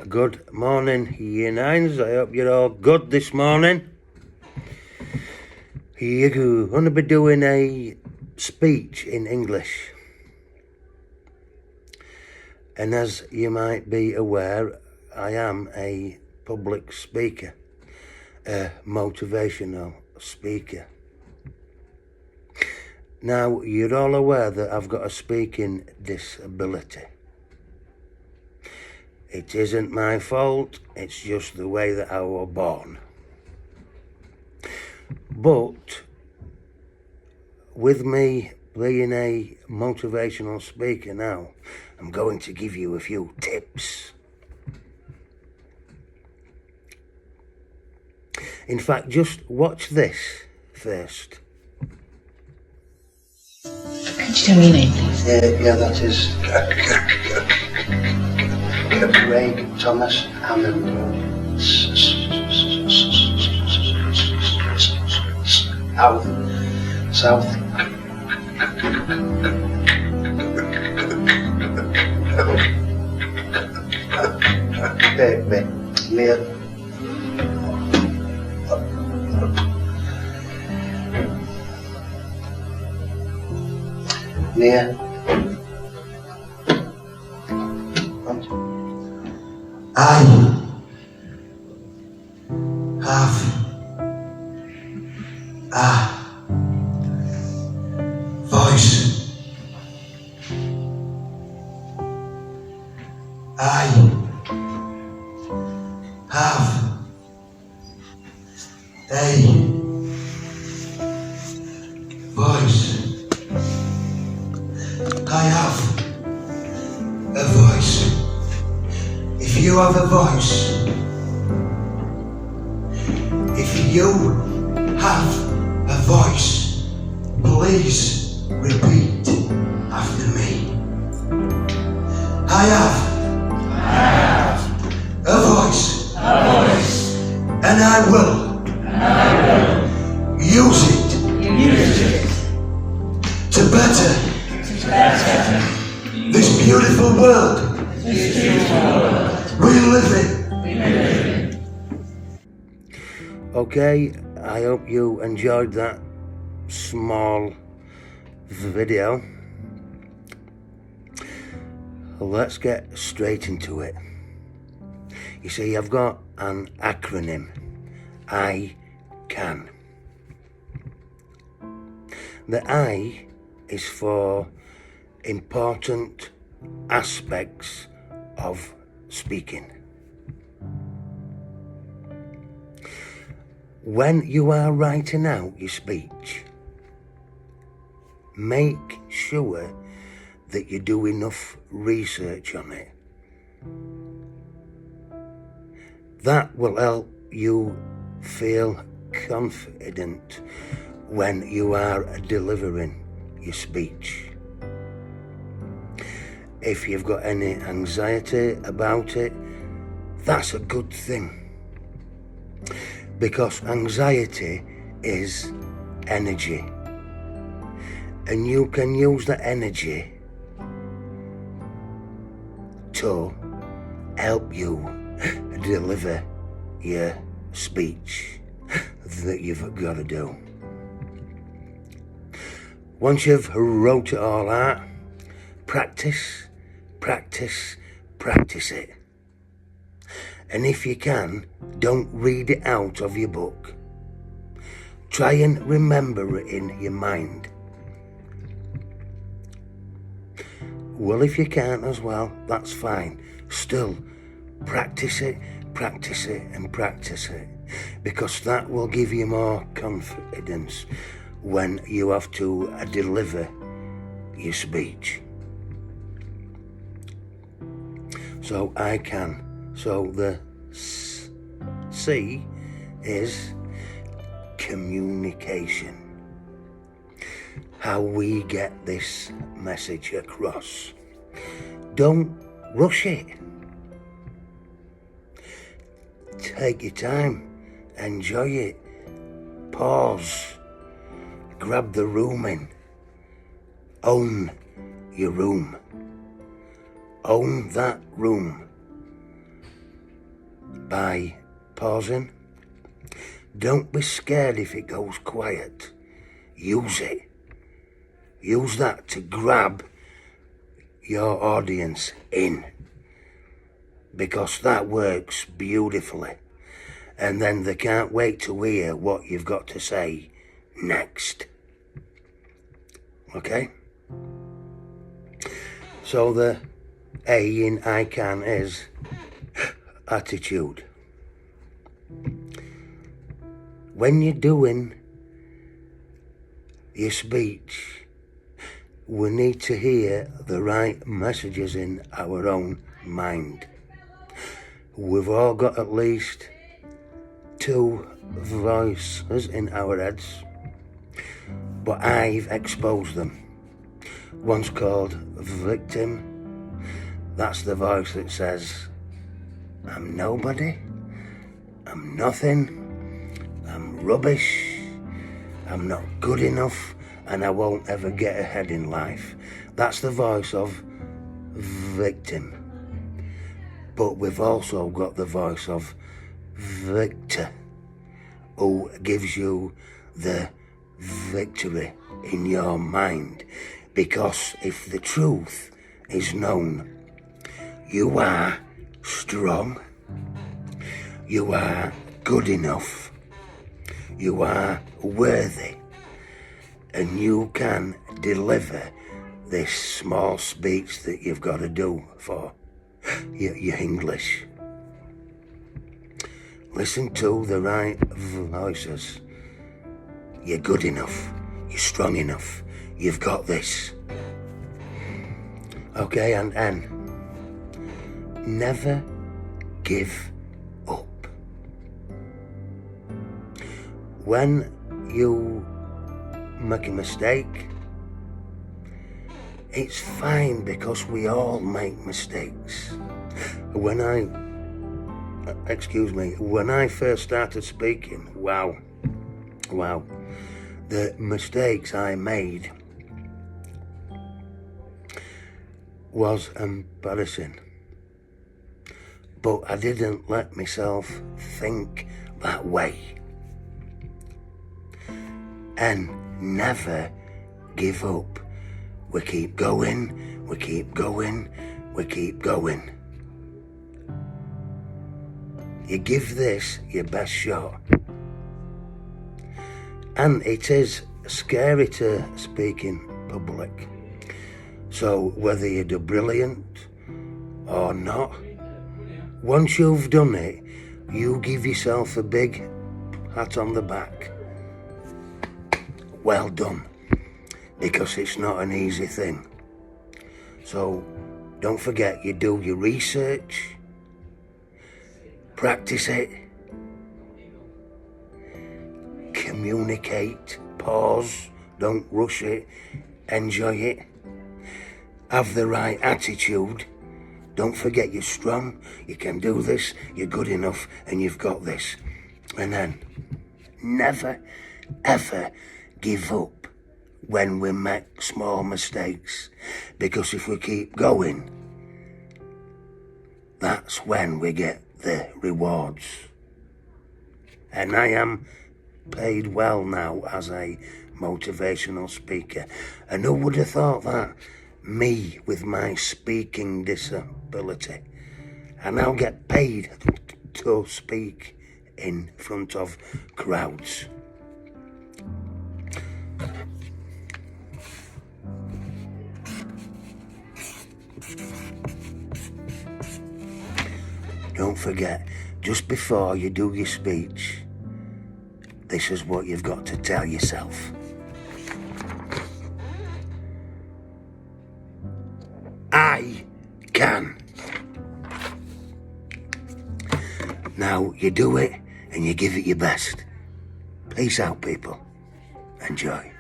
Good morning, Year 9s. I hope you're all good this morning. You're going to be doing a speech in English. And as you might be aware, I am a public speaker, a motivational speaker. Now, you're all aware that I've got a speaking disability. It isn't my fault, it's just the way that I was born. But with me being a motivational speaker now, I'm going to give you a few tips. In fact, just watch this first. Could you tell me your name, please? Yeah, that is Craig Thomas Hammond. South. Near. I have a voice. I have a voice. I have a voice. If you have a voice, if you have a voice, please repeat after me. I have a voice, and I will use it to better this beautiful world we live in. Okay, I hope you enjoyed that small video. Let's get straight into it. You see, I've got an acronym. I can. The I is for important aspects of speaking. When you are writing out your speech, make sure that you do enough research on it. That will help you feel confident when you are delivering your speech. If you've got any anxiety about it, that's a good thing. Because anxiety is energy. And you can use the energy to help you deliver your speech that you've got to do. Once you've wrote it all out, practice it. And if you can, don't read it out of your book. Try and remember it in your mind. Well, if you can't as well, that's fine. Still, practice it, because that will give you more confidence when you have to deliver your speech. So I can. So the C is communication. How we get this message across. Don't rush it. Take your time. Enjoy it. Pause. Grab the room in. Own your room. Own that room. by pausing. Don't be scared if it goes quiet. Use it. Use that to grab your audience in, because that works beautifully, and then they can't wait to hear what you've got to say next. Okay? So the A in I can is attitude. When you're doing your speech, we need to hear the right messages in our own mind. We've all got at least 2 voices in our heads, but I've exposed them. One's called victim. That's the voice that says, I'm nobody, I'm nothing, I'm rubbish, I'm not good enough, and I won't ever get ahead in life. That's the voice of victim. But we've also got the voice of victor, who gives you the victory in your mind. Because if the truth is known, you are strong, you are good enough, you are worthy, and you can deliver this small speech that you've got to do for your English. Listen to the right voices. You're good enough, you're strong enough, you've got this. Okay, and N. Never give up. When you make a mistake, it's fine, because we all make mistakes. When I first started speaking, wow, the mistakes I made was embarrassing. But I didn't let myself think that way. And never give up. We keep going, we keep going, we keep going. You give this your best shot. And it is scary to speak in public. So whether you do brilliant or not, once you've done it, you give yourself a big pat on the back. Well done, because it's not an easy thing. So don't forget, you do your research, practice it, communicate, pause, don't rush it, enjoy it, have the right attitude. Don't forget you're strong, you can do this, you're good enough, and you've got this. And then never, ever give up when we make small mistakes, because if we keep going, that's when we get the rewards. And I am paid well now as a motivational speaker. And who would have thought that? Me, with my speaking disability. I now get paid to speak in front of crowds. Don't forget, just before you do your speech, this is what you've got to tell yourself. I can. Now you do it and you give it your best. Peace out, people. Enjoy.